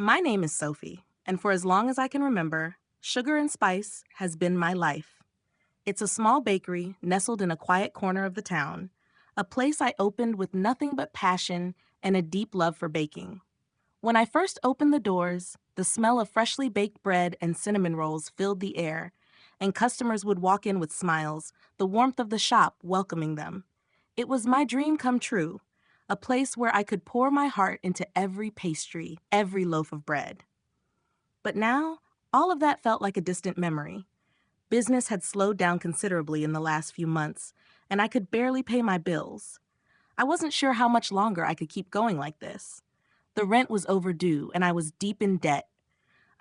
My name is Sophie, and for as long as I can remember, sugar and spice has been my life. It's a small bakery nestled in a quiet corner of the town, a place I opened with nothing but passion and a deep love for baking. When I first opened the doors, the smell of freshly baked bread and cinnamon rolls filled the air, and customers would walk in with smiles, the warmth of the shop welcoming them. It was my dream come true, a place where I could pour my heart into every pastry, every loaf of bread. But now, all of that felt like a distant memory. Business had slowed down considerably in the last few months, and I could barely pay my bills. I wasn't sure how much longer I could keep going like this. The rent was overdue, and I was deep in debt.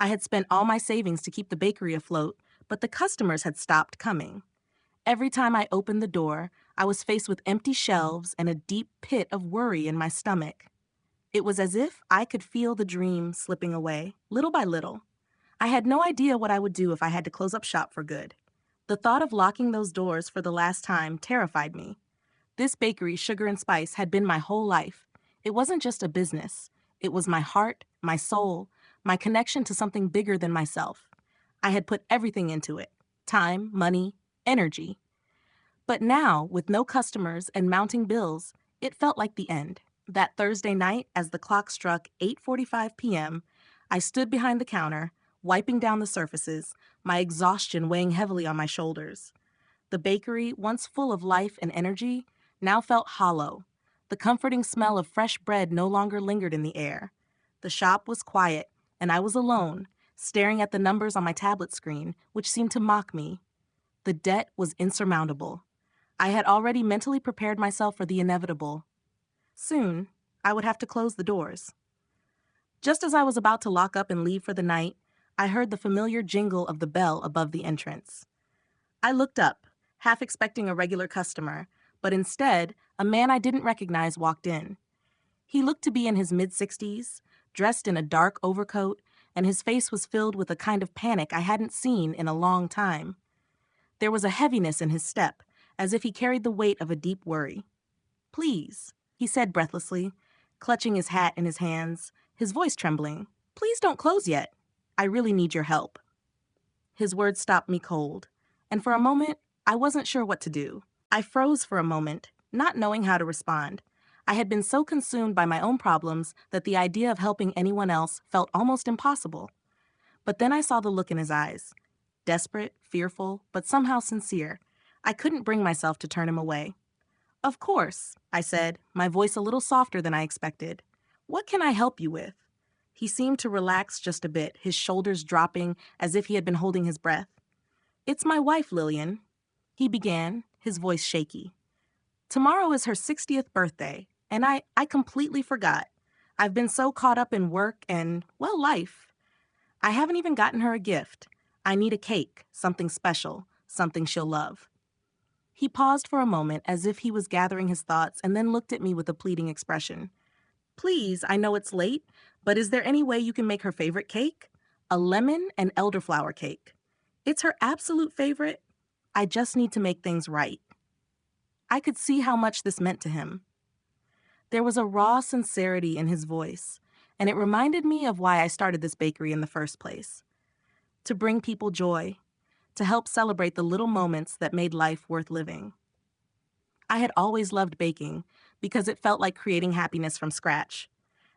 I had spent all my savings to keep the bakery afloat, but the customers had stopped coming. Every time I opened the door, I was faced with empty shelves and a deep pit of worry in my stomach. It was as if I could feel the dream slipping away, little by little. I had no idea what I would do if I had to close up shop for good. The thought of locking those doors for the last time terrified me. This bakery, Sugar and Spice, had been my whole life. It wasn't just a business. It was my heart, my soul, my connection to something bigger than myself. I had put everything into it: time, money, energy. But now, with no customers and mounting bills, it felt like the end. That Thursday night, as the clock struck 8:45 p.m., I stood behind the counter, wiping down the surfaces, my exhaustion weighing heavily on my shoulders. The bakery, once full of life and energy, now felt hollow. The comforting smell of fresh bread no longer lingered in the air. The shop was quiet, and I was alone, staring at the numbers on my tablet screen, which seemed to mock me. The debt was insurmountable. I had already mentally prepared myself for the inevitable. Soon, I would have to close the doors. Just as I was about to lock up and leave for the night, I heard the familiar jingle of the bell above the entrance. I looked up, half expecting a regular customer, but instead, a man I didn't recognize walked in. He looked to be in his mid-60s, dressed in a dark overcoat, and his face was filled with a kind of panic I hadn't seen in a long time. There was a heaviness in his step, as if he carried the weight of a deep worry. "Please," he said breathlessly, clutching his hat in his hands, his voice trembling. "Please don't close yet. I really need your help." His words stopped me cold, and for a moment, I wasn't sure what to do. I froze for a moment, not knowing how to respond. I had been so consumed by my own problems that the idea of helping anyone else felt almost impossible. But then I saw the look in his eyes. Desperate, fearful, but somehow sincere. I couldn't bring myself to turn him away. "Of course," I said, my voice a little softer than I expected. "What can I help you with?" He seemed to relax just a bit, his shoulders dropping as if he had been holding his breath. "It's my wife, Lillian," he began, his voice shaky. "Tomorrow is her 60th birthday, and I completely forgot. I've been so caught up in work and, well, life. I haven't even gotten her a gift. I need a cake, something special, something she'll love." He paused for a moment as if he was gathering his thoughts and then looked at me with a pleading expression. "Please, I know it's late, but is there any way you can make her favorite cake? A lemon and elderflower cake. It's her absolute favorite. I just need to make things right." I could see how much this meant to him. There was a raw sincerity in his voice, and it reminded me of why I started this bakery in the first place. To bring people joy, to help celebrate the little moments that made life worth living. I had always loved baking because it felt like creating happiness from scratch,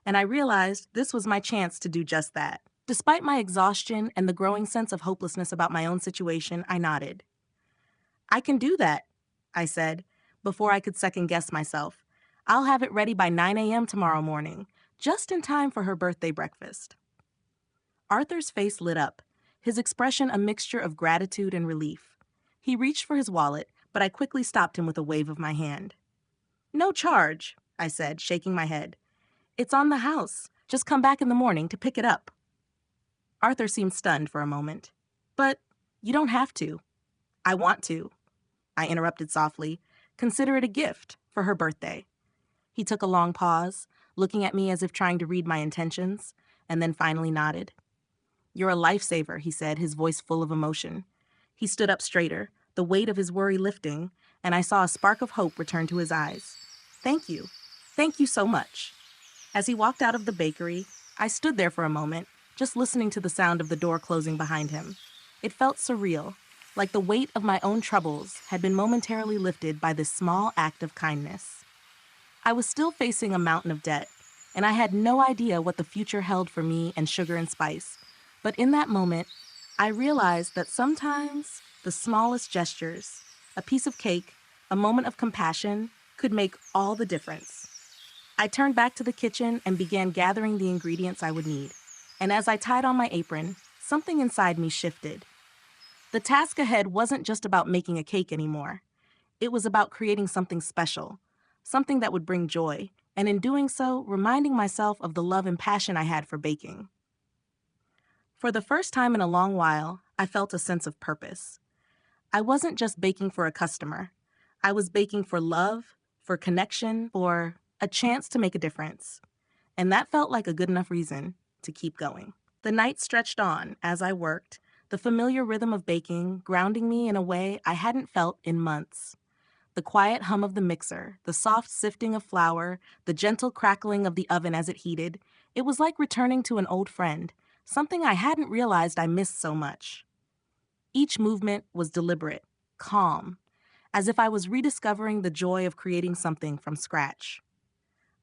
and I realized this was my chance to do just that. Despite my exhaustion and the growing sense of hopelessness about my own situation, I nodded. "I can do that," I said, before I could second-guess myself. "I'll have it ready by 9 a.m. tomorrow morning, just in time for her birthday breakfast." Arthur's face lit up, his expression a mixture of gratitude and relief. He reached for his wallet, but I quickly stopped him with a wave of my hand. "No charge," I said, shaking my head. "It's on the house. Just come back in the morning to pick it up." Arthur seemed stunned for a moment. "But you don't have to." "I want to," I interrupted softly. "Consider it a gift for her birthday." He took a long pause, looking at me as if trying to read my intentions, and then finally nodded. "You're a lifesaver," he said, his voice full of emotion. He stood up straighter, the weight of his worry lifting, and I saw a spark of hope return to his eyes. "Thank you. Thank you so much." As he walked out of the bakery, I stood there for a moment, just listening to the sound of the door closing behind him. It felt surreal, like the weight of my own troubles had been momentarily lifted by this small act of kindness. I was still facing a mountain of debt, and I had no idea what the future held for me and Sugar and Spice. But in that moment, I realized that sometimes the smallest gestures, a piece of cake, a moment of compassion, could make all the difference. I turned back to the kitchen and began gathering the ingredients I would need. And as I tied on my apron, something inside me shifted. The task ahead wasn't just about making a cake anymore. It was about creating something special, something that would bring joy, and in doing so, reminding myself of the love and passion I had for baking. For the first time in a long while, I felt a sense of purpose. I wasn't just baking for a customer. I was baking for love, for connection, for a chance to make a difference. And that felt like a good enough reason to keep going. The night stretched on as I worked, the familiar rhythm of baking grounding me in a way I hadn't felt in months. The quiet hum of the mixer, the soft sifting of flour, the gentle crackling of the oven as it heated, it was like returning to an old friend, something I hadn't realized I missed so much. Each movement was deliberate, calm, as if I was rediscovering the joy of creating something from scratch.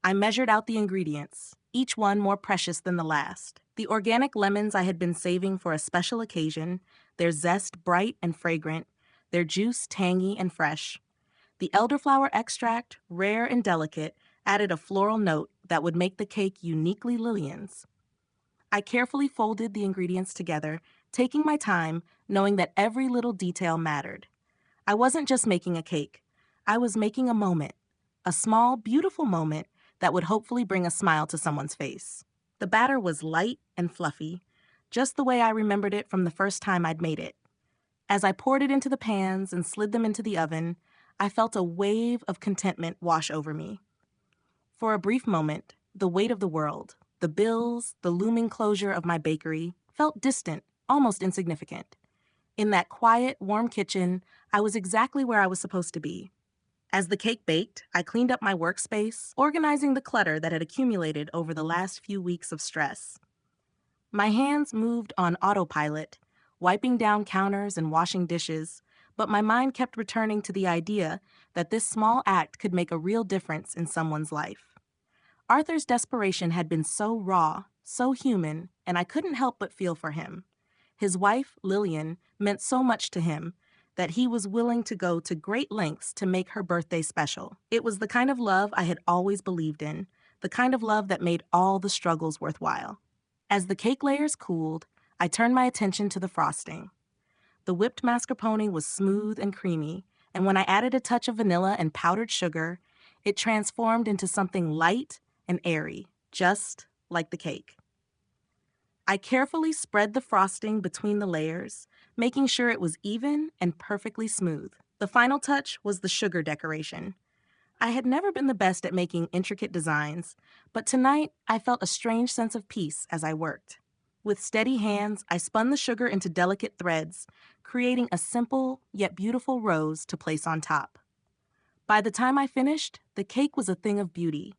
I measured out the ingredients, each one more precious than the last. The organic lemons I had been saving for a special occasion, their zest bright and fragrant, their juice tangy and fresh. The elderflower extract, rare and delicate, added a floral note that would make the cake uniquely Lillian's. I carefully folded the ingredients together, taking my time, knowing that every little detail mattered. I wasn't just making a cake. I was making a moment, a small, beautiful moment that would hopefully bring a smile to someone's face. The batter was light and fluffy, just the way I remembered it from the first time I'd made it. As I poured it into the pans and slid them into the oven, I felt a wave of contentment wash over me. For a brief moment, the weight of the world, the bills, the looming closure of my bakery, felt distant, almost insignificant. In that quiet, warm kitchen, I was exactly where I was supposed to be. As the cake baked, I cleaned up my workspace, organizing the clutter that had accumulated over the last few weeks of stress. My hands moved on autopilot, wiping down counters and washing dishes, but my mind kept returning to the idea that this small act could make a real difference in someone's life. Arthur's desperation had been so raw, so human, and I couldn't help but feel for him. His wife, Lillian, meant so much to him that he was willing to go to great lengths to make her birthday special. It was the kind of love I had always believed in, the kind of love that made all the struggles worthwhile. As the cake layers cooled, I turned my attention to the frosting. The whipped mascarpone was smooth and creamy, and when I added a touch of vanilla and powdered sugar, it transformed into something light and airy, just like the cake. I carefully spread the frosting between the layers, making sure it was even and perfectly smooth. The final touch was the sugar decoration. I had never been the best at making intricate designs, but tonight I felt a strange sense of peace as I worked. With steady hands, I spun the sugar into delicate threads, creating a simple yet beautiful rose to place on top. By the time I finished, the cake was a thing of beauty.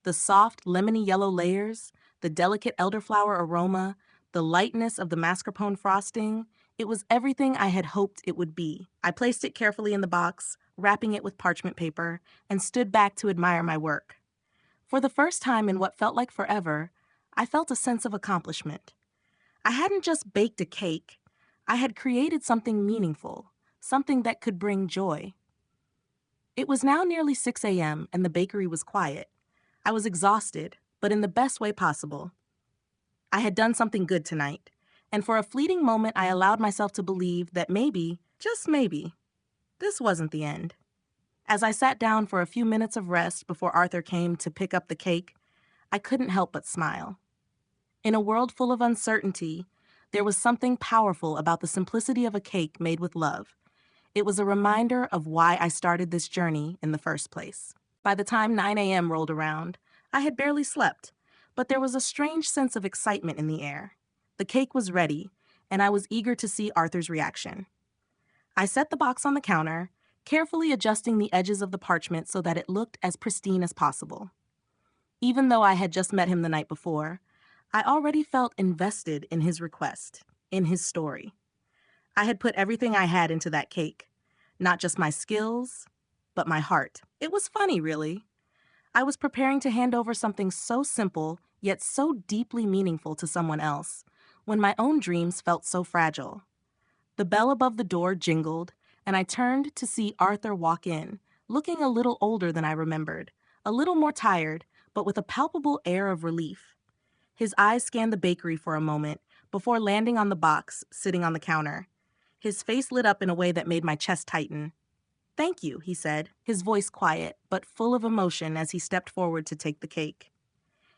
The soft, lemony yellow layers, the delicate elderflower aroma, the lightness of the mascarpone frosting, it was everything I had hoped it would be. I placed it carefully in the box, wrapping it with parchment paper, and stood back to admire my work. For the first time in what felt like forever, I felt a sense of accomplishment. I hadn't just baked a cake. I had created something meaningful, something that could bring joy. It was now nearly 6 a.m. and the bakery was quiet. I was exhausted, but in the best way possible. I had done something good tonight, and for a fleeting moment I allowed myself to believe that maybe, just maybe, this wasn't the end. As I sat down for a few minutes of rest before Arthur came to pick up the cake, I couldn't help but smile. In a world full of uncertainty, there was something powerful about the simplicity of a cake made with love. It was a reminder of why I started this journey in the first place. By the time 9 a.m. rolled around, I had barely slept, but there was a strange sense of excitement in the air. The cake was ready, and I was eager to see Arthur's reaction. I set the box on the counter, carefully adjusting the edges of the parchment so that it looked as pristine as possible. Even though I had just met him the night before, I already felt invested in his request, in his story. I had put everything I had into that cake, not just my skills, but my heart. It was funny, really. I was preparing to hand over something so simple, yet so deeply meaningful to someone else, when my own dreams felt so fragile. The bell above the door jingled, and I turned to see Arthur walk in, looking a little older than I remembered, a little more tired, but with a palpable air of relief. His eyes scanned the bakery for a moment before landing on the box sitting on the counter. His face lit up in a way that made my chest tighten. "Thank you," he said, his voice quiet, but full of emotion as he stepped forward to take the cake.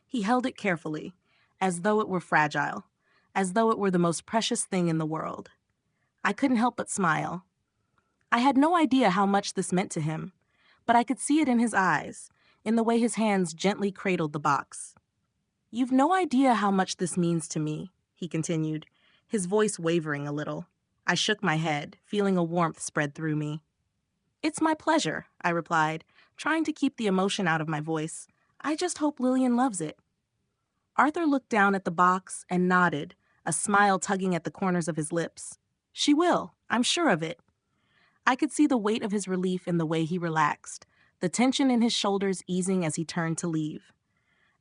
He held it carefully, as though it were fragile, as though it were the most precious thing in the world. I couldn't help but smile. I had no idea how much this meant to him, but I could see it in his eyes, in the way his hands gently cradled the box. "You've no idea how much this means to me," he continued, his voice wavering a little. I shook my head, feeling a warmth spread through me. "It's my pleasure," I replied, trying to keep the emotion out of my voice. "I just hope Lillian loves it." Arthur looked down at the box and nodded, a smile tugging at the corners of his lips. "She will, I'm sure of it." I could see the weight of his relief in the way he relaxed, the tension in his shoulders easing as he turned to leave.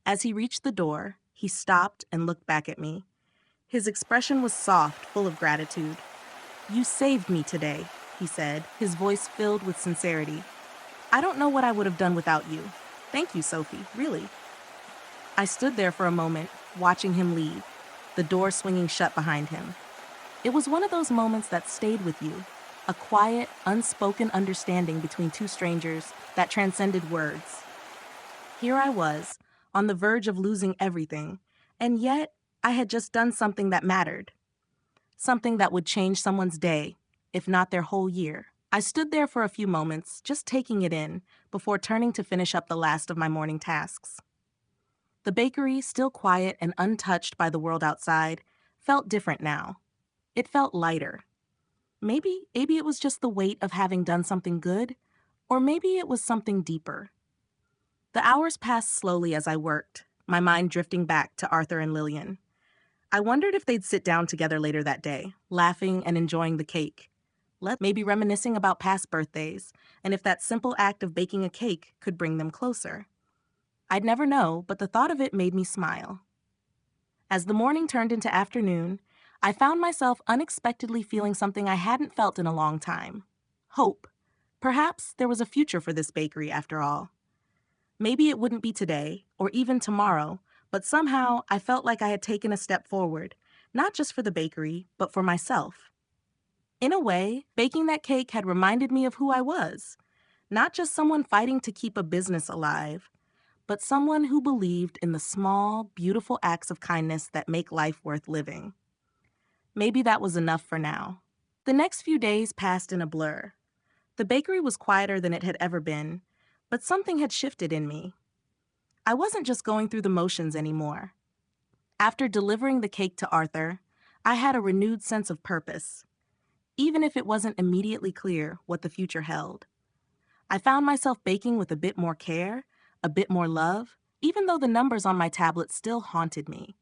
As he reached the door, he stopped and looked back at me. His expression was soft, full of gratitude. "You saved me today," he said, his voice filled with sincerity. "I don't know what I would have done without you. Thank you, Sophie, really." I stood there for a moment, watching him leave, the door swinging shut behind him. It was one of those moments that stayed with you, a quiet, unspoken understanding between two strangers that transcended words. Here I was, on the verge of losing everything, and yet I had just done something that mattered. Something that would change someone's day, if not their whole year. I stood there for a few moments, just taking it in, before turning to finish up the last of my morning tasks. The bakery, still quiet and untouched by the world outside, felt different now. It felt lighter. Maybe it was just the weight of having done something good, or maybe it was something deeper. The hours passed slowly as I worked, my mind drifting back to Arthur and Lillian. I wondered if they'd sit down together later that day, laughing and enjoying the cake. Maybe reminiscing about past birthdays, and if that simple act of baking a cake could bring them closer. I'd never know, but the thought of it made me smile. As the morning turned into afternoon, I found myself unexpectedly feeling something I hadn't felt in a long time. Hope. Perhaps there was a future for this bakery after all. Maybe it wouldn't be today, or even tomorrow, but somehow I felt like I had taken a step forward, not just for the bakery, but for myself. In a way, baking that cake had reminded me of who I was, not just someone fighting to keep a business alive, but someone who believed in the small, beautiful acts of kindness that make life worth living. Maybe that was enough for now. The next few days passed in a blur. The bakery was quieter than it had ever been, but something had shifted in me. I wasn't just going through the motions anymore. After delivering the cake to Arthur, I had a renewed sense of purpose, even if it wasn't immediately clear what the future held. I found myself baking with a bit more care, a bit more love, even though the numbers on my tablet still haunted me.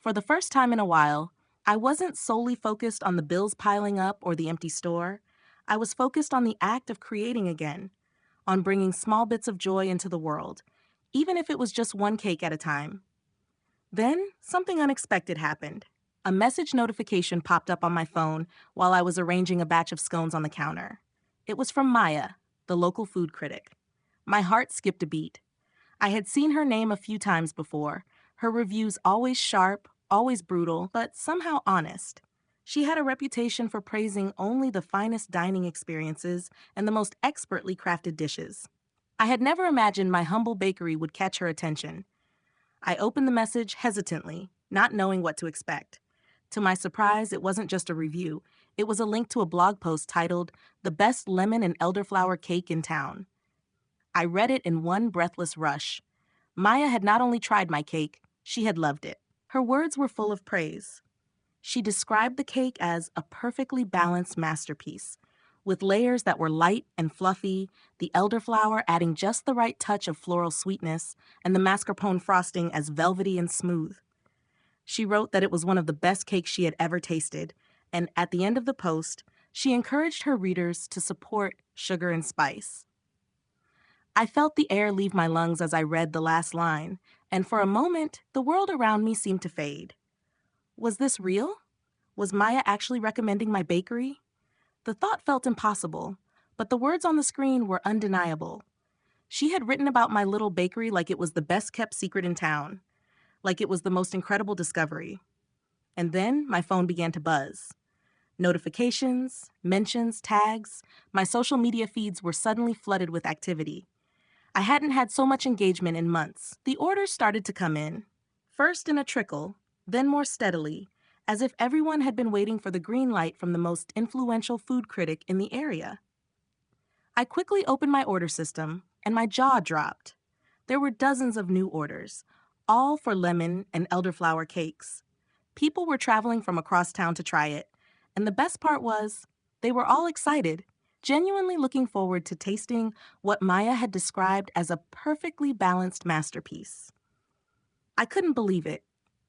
For the first time in a while, I wasn't solely focused on the bills piling up or the empty store. I was focused on the act of creating again, on bringing small bits of joy into the world, even if it was just one cake at a time. Then, something unexpected happened. A message notification popped up on my phone while I was arranging a batch of scones on the counter. It was from Maya, the local food critic. My heart skipped a beat. I had seen her name a few times before, her reviews always sharp, always brutal, but somehow honest. She had a reputation for praising only the finest dining experiences and the most expertly crafted dishes. I had never imagined my humble bakery would catch her attention. I opened the message hesitantly, not knowing what to expect. To my surprise, it wasn't just a review. It was a link to a blog post titled, "The Best Lemon and Elderflower Cake in Town." I read it in one breathless rush. Maya had not only tried my cake, she had loved it. Her words were full of praise. She described the cake as a perfectly balanced masterpiece, with layers that were light and fluffy, the elderflower adding just the right touch of floral sweetness, and the mascarpone frosting as velvety and smooth. She wrote that it was one of the best cakes she had ever tasted, and at the end of the post, she encouraged her readers to support Sugar and Spice. I felt the air leave my lungs as I read the last line, and for a moment, the world around me seemed to fade. Was this real? Was Maya actually recommending my bakery? The thought felt impossible, but the words on the screen were undeniable. She had written about my little bakery like it was the best-kept secret in town, like it was the most incredible discovery. And then my phone began to buzz. Notifications, mentions, tags, my social media feeds were suddenly flooded with activity. I hadn't had so much engagement in months. The orders started to come in, first in a trickle, then more steadily, as if everyone had been waiting for the green light from the most influential food critic in the area. I quickly opened my order system, and my jaw dropped. There were dozens of new orders, all for lemon and elderflower cakes. People were traveling from across town to try it, and the best part was, they were all excited, genuinely looking forward to tasting what Maya had described as a perfectly balanced masterpiece. I couldn't believe it.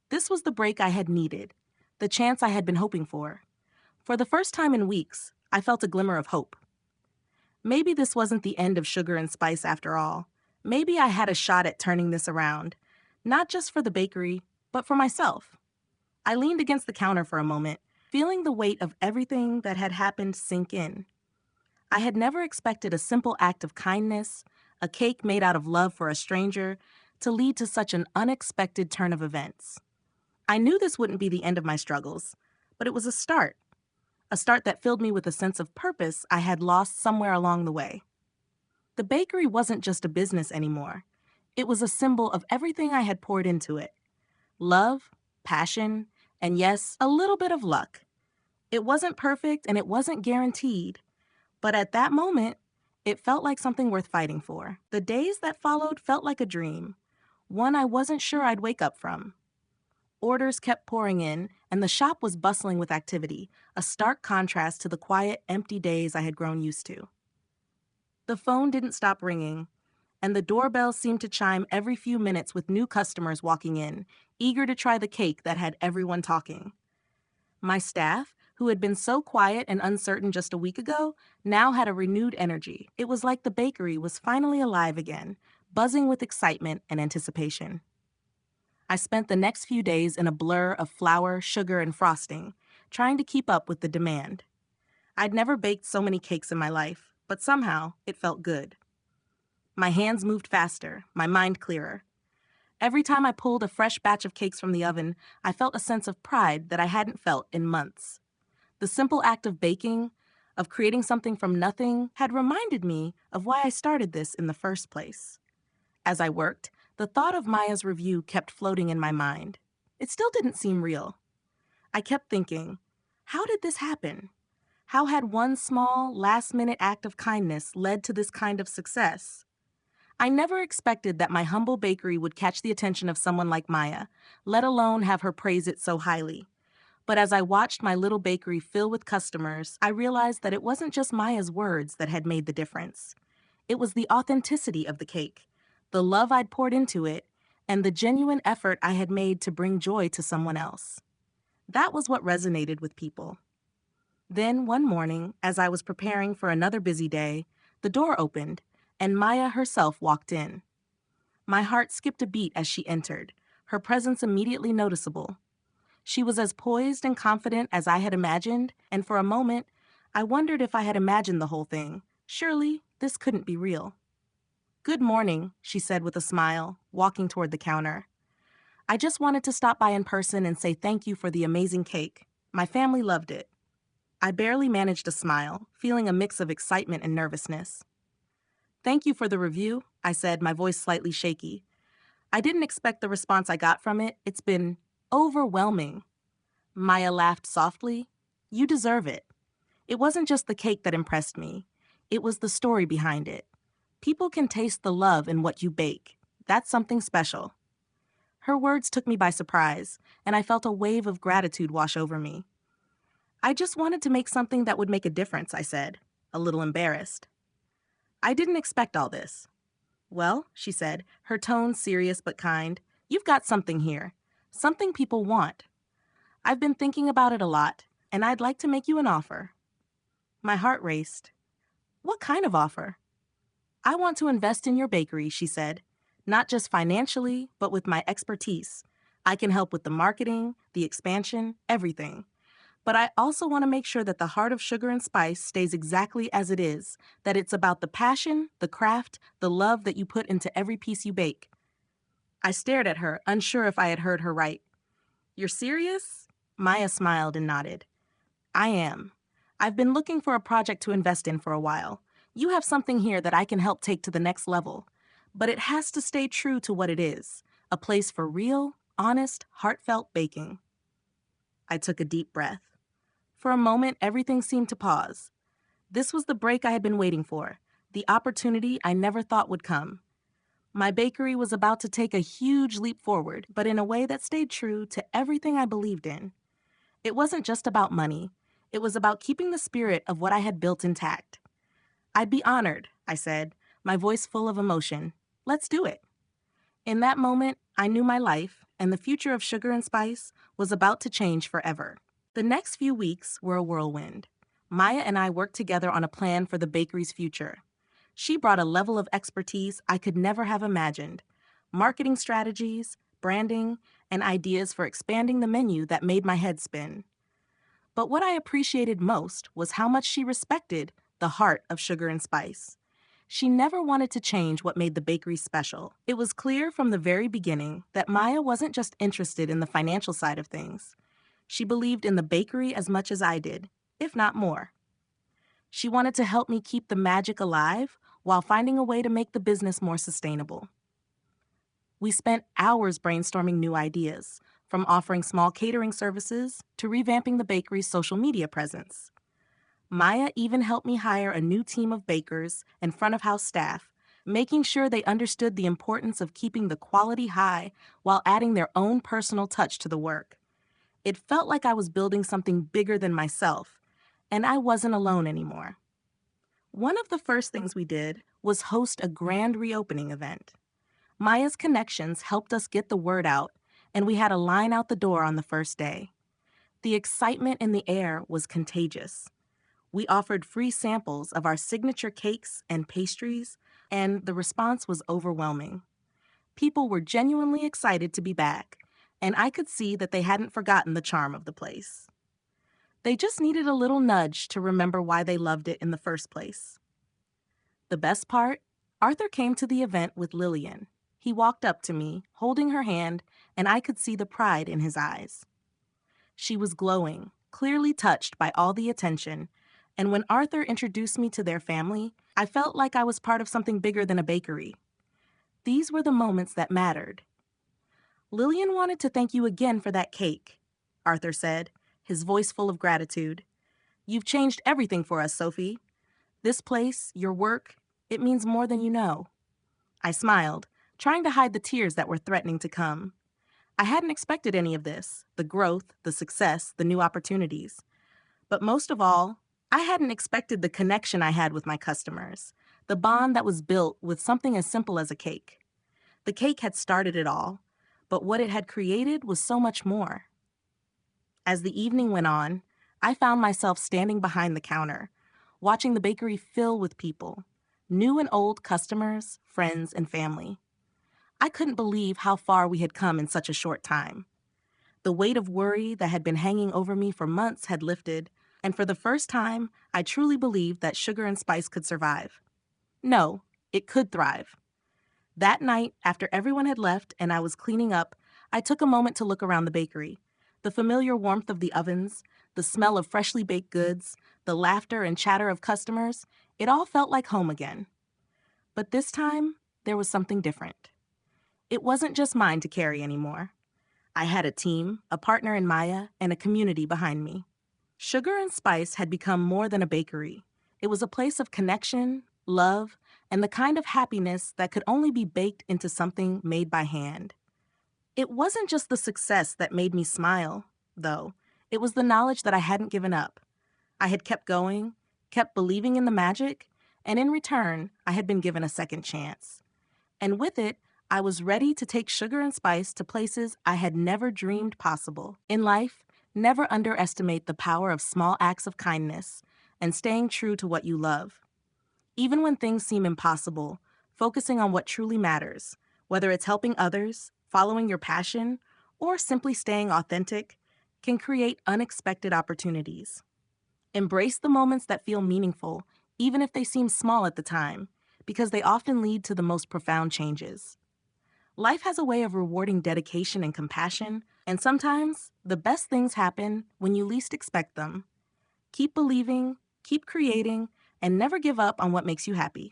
This was the break I had needed, the chance I had been hoping for. For the first time in weeks, I felt a glimmer of hope. Maybe this wasn't the end of Sugar and Spice after all. Maybe I had a shot at turning this around, not just for the bakery, but for myself. I leaned against the counter for a moment, feeling the weight of everything that had happened sink in. I had never expected a simple act of kindness, a cake made out of love for a stranger, to lead to such an unexpected turn of events. I knew this wouldn't be the end of my struggles, but it was a start that filled me with a sense of purpose I had lost somewhere along the way. The bakery wasn't just a business anymore. It was a symbol of everything I had poured into it. Love, passion, and yes, a little bit of luck. It wasn't perfect and it wasn't guaranteed, but at that moment, it felt like something worth fighting for. The days that followed felt like a dream, one I wasn't sure I'd wake up from. Orders kept pouring in, and the shop was bustling with activity, a stark contrast to the quiet, empty days I had grown used to. The phone didn't stop ringing, and the doorbell seemed to chime every few minutes with new customers walking in, eager to try the cake that had everyone talking. My staff, who had been so quiet and uncertain just a week ago, now had a renewed energy. It was like the bakery was finally alive again, buzzing with excitement and anticipation. I spent the next few days in a blur of flour, sugar, and frosting, trying to keep up with the demand. I'd never baked so many cakes in my life, but somehow it felt good. My hands moved faster, my mind clearer. Every time I pulled a fresh batch of cakes from the oven, I felt a sense of pride that I hadn't felt in months. The simple act of baking, of creating something from nothing, had reminded me of why I started this in the first place. As I worked, the thought of Maya's review kept floating in my mind. It still didn't seem real. I kept thinking, how did this happen? How had one small, last-minute act of kindness led to this kind of success? I never expected that my humble bakery would catch the attention of someone like Maya, let alone have her praise it so highly. But as I watched my little bakery fill with customers, I realized that it wasn't just Maya's words that had made the difference. It was the authenticity of the cake, the love I'd poured into it, and the genuine effort I had made to bring joy to someone else. That was what resonated with people. Then, one morning, as I was preparing for another busy day, the door opened, and Maya herself walked in. My heart skipped a beat as she entered, her presence immediately noticeable. She was as poised and confident as I had imagined, and for a moment, I wondered if I had imagined the whole thing. Surely, this couldn't be real. "Good morning," she said with a smile, walking toward the counter. "I just wanted to stop by in person and say thank you for the amazing cake. My family loved it." I barely managed a smile, feeling a mix of excitement and nervousness. "Thank you for the review," I said, my voice slightly shaky. "I didn't expect the response I got from it. It's been overwhelming." Maya laughed softly. "You deserve it. It wasn't just the cake that impressed me. It was the story behind it. People can taste the love in what you bake. That's something special." Her words took me by surprise, and I felt a wave of gratitude wash over me. "I just wanted to make something that would make a difference," I said, a little embarrassed. "I didn't expect all this." "Well," she said, her tone serious but kind, "you've got something here. something people want. I've been thinking about it a lot, and I'd like to make you an offer. My heart raced. What kind of offer? I want to invest in your bakery, she said. Not just financially, but with my expertise. I can help with the marketing, the expansion, everything. But I also want to make sure that the heart of Sugar and Spice stays exactly as it is, that it's about the passion, the craft, the love that you put into every piece you bake. I stared at her, unsure if I had heard her right. You're serious? Maya smiled and nodded. I am. I've been looking for a project to invest in for a while. You have something here that I can help take to the next level. But it has to stay true to what it is, a place for real, honest, heartfelt baking. I took a deep breath. For a moment, everything seemed to pause. This was the break I had been waiting for, the opportunity I never thought would come. My bakery was about to take a huge leap forward, but in a way that stayed true to everything I believed in. It wasn't just about money. It was about keeping the spirit of what I had built intact. I'd be honored, I said, my voice full of emotion. Let's do it. In that moment, I knew my life and the future of Sugar and Spice was about to change forever. The next few weeks were a whirlwind. Maya and I worked together on a plan for the bakery's future. She brought a level of expertise I could never have imagined. Marketing strategies, branding, and ideas for expanding the menu that made my head spin. But what I appreciated most was how much she respected the heart of Sugar and Spice. She never wanted to change what made the bakery special. It was clear from the very beginning that Maya wasn't just interested in the financial side of things. She believed in the bakery as much as I did, if not more. She wanted to help me keep the magic alive while finding a way to make the business more sustainable. We spent hours brainstorming new ideas, from offering small catering services to revamping the bakery's social media presence. Maya even helped me hire a new team of bakers and front-of-house staff, making sure they understood the importance of keeping the quality high while adding their own personal touch to the work. It felt like I was building something bigger than myself, and I wasn't alone anymore. One of the first things we did was host a grand reopening event. Maya's connections helped us get the word out, and we had a line out the door on the first day. The excitement in the air was contagious. We offered free samples of our signature cakes and pastries, and the response was overwhelming. People were genuinely excited to be back, and I could see that they hadn't forgotten the charm of the place. They just needed a little nudge to remember why they loved it in the first place. The best part? Arthur came to the event with Lillian. He walked up to me, holding her hand, and I could see the pride in his eyes. She was glowing, clearly touched by all the attention, and when Arthur introduced me to their family, I felt like I was part of something bigger than a bakery. These were the moments that mattered. Lillian wanted to thank you again for that cake, Arthur said, his voice full of gratitude. You've changed everything for us, Sophie. This place, your work, it means more than you know. I smiled, trying to hide the tears that were threatening to come. I hadn't expected any of this, the growth, the success, the new opportunities. But most of all, I hadn't expected the connection I had with my customers, the bond that was built with something as simple as a cake. The cake had started it all, but what it had created was so much more. As the evening went on, I found myself standing behind the counter, watching the bakery fill with people, new and old customers, friends, and family. I couldn't believe how far we had come in such a short time. The weight of worry that had been hanging over me for months had lifted, and for the first time, I truly believed that Sugar and Spice could survive. No, it could thrive. That night, after everyone had left and I was cleaning up, I took a moment to look around the bakery. The familiar warmth of the ovens, the smell of freshly baked goods, the laughter and chatter of customers, it all felt like home again. But this time, there was something different. It wasn't just mine to carry anymore. I had a team, a partner in Maya, and a community behind me. Sugar and Spice had become more than a bakery. It was a place of connection, love, and the kind of happiness that could only be baked into something made by hand. It wasn't just the success that made me smile, though. It was the knowledge that I hadn't given up. I had kept going, kept believing in the magic, and in return, I had been given a second chance. And with it, I was ready to take sugar and spice to places I had never dreamed possible. In life, never underestimate the power of small acts of kindness and staying true to what you love. Even when things seem impossible, focusing on what truly matters, whether it's helping others, following your passion, or simply staying authentic, can create unexpected opportunities. Embrace the moments that feel meaningful, even if they seem small at the time, because they often lead to the most profound changes. Life has a way of rewarding dedication and compassion, and sometimes the best things happen when you least expect them. Keep believing, keep creating, and never give up on what makes you happy.